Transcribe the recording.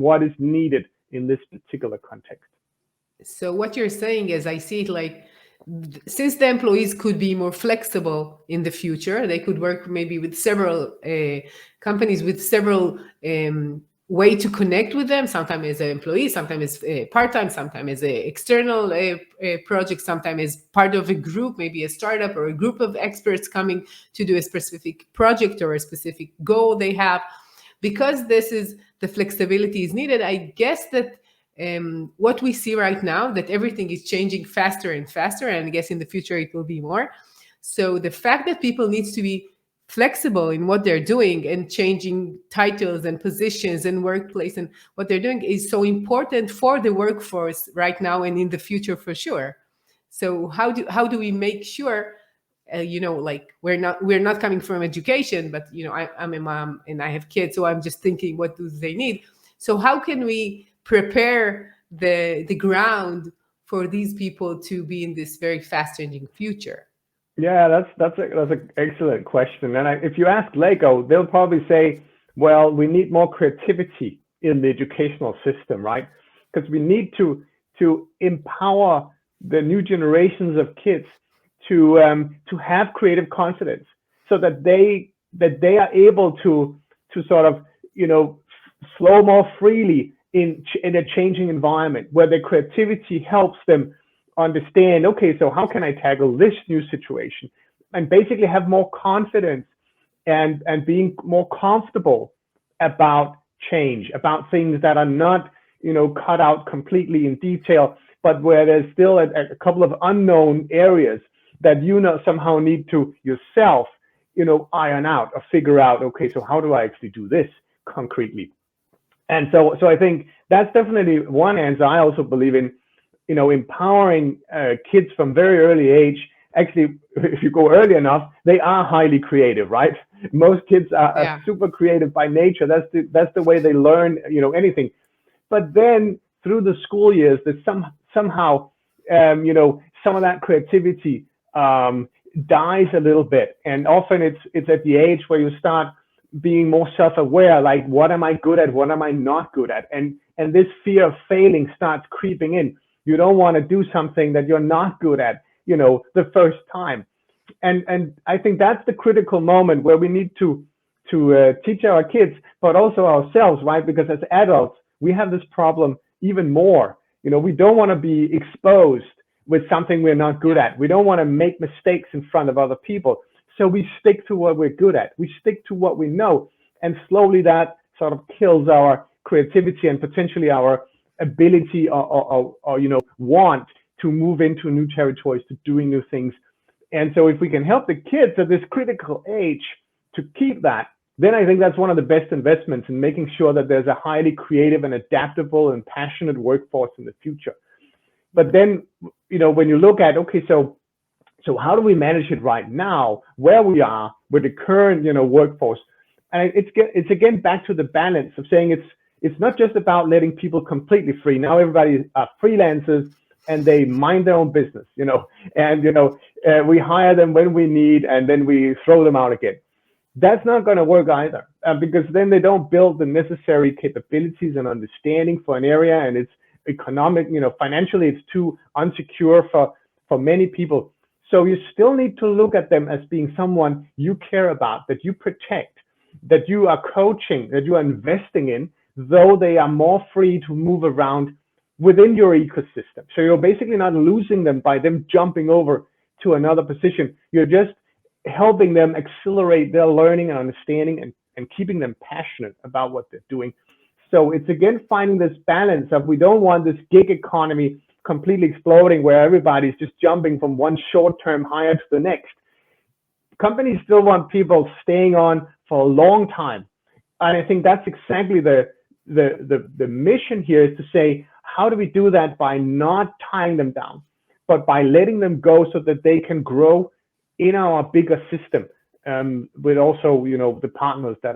what is needed in this particular context. So what you're saying is, I see it like, since the employees could be more flexible in the future, they could work maybe with several companies with several way to connect with them. Sometimes as an employee, sometimes as part-time, sometimes as an external project, sometimes as part of a group, maybe a startup or a group of experts coming to do a specific project or a specific goal they have. Because this is the flexibility is needed, I guess that what we see right now, that everything is changing faster and faster, and I guess in the future it will be more. So the fact that people need to be flexible in what they're doing and changing titles and positions and workplace and what they're doing is so important for the workforce right now and in the future for sure. So how do we make sure, like we're not coming from education, but I'm a mom and I have kids, so I'm just thinking, what do they need? So how can we prepare the ground for these people to be in this very fast changing future? Yeah, that's an excellent question. And if you ask Lego, they'll probably say, well, we need more creativity in the educational system, right? Because we need to empower the new generations of kids to have creative confidence, so that they are able to sort of flow more freely in a changing environment, where their creativity helps them understand, okay, so how can I tackle this new situation, and basically have more confidence and being more comfortable about change, about things that are not cut out completely in detail, but where there's still a couple of unknown areas that somehow need to yourself iron out or figure out, okay, so how do I actually do this concretely? And so I think that's definitely one answer. I also believe in empowering kids from very early age. Actually, if you go early enough, they are highly creative, right? Most kids are super creative by nature. That's the way they learn anything. But then through the school years, there's somehow some of that creativity dies a little bit, and often it's at the age where you start being more self-aware, like, what am I good at, what am I not good at, and this fear of failing starts creeping in. You don't want to do something that you're not good at the first time, and I think that's the critical moment where we need to teach our kids, but also ourselves, right? Because as adults, we have this problem even more. We don't want to be exposed with something we're not good at. We don't want to make mistakes in front of other people. So we stick to what we're good at. We stick to what we know. And slowly that sort of kills our creativity and potentially our ability or want to move into new territories, to doing new things. And so if we can help the kids at this critical age to keep that, then I think that's one of the best investments in making sure that there's a highly creative and adaptable and passionate workforce in the future. But then, when you look at, okay, so how do we manage it right now, where we are with the current, workforce? And it's again back to the balance of saying it's not just about letting people completely free. Now everybody are freelancers and they mind their own business, and we hire them when we need and then we throw them out again. That's not going to work either, because then they don't build the necessary capabilities and understanding for an area, and it's economic, financially it's too unsecure for many people. So you still need to look at them as being someone you care about, that you protect, that you are coaching, that you are investing in, though they are more free to move around within your ecosystem. So you're basically not losing them by them jumping over to another position. You're just helping them accelerate their learning and understanding and keeping them passionate about what they're doing. So it's again finding this balance of, we don't want this gig economy completely exploding where everybody's just jumping from one short-term hire to the next. Companies still want people staying on for a long time. And I think that's exactly the mission here, is to say, how do we do that by not tying them down, but by letting them go so that they can grow in our bigger system, with also, the partners that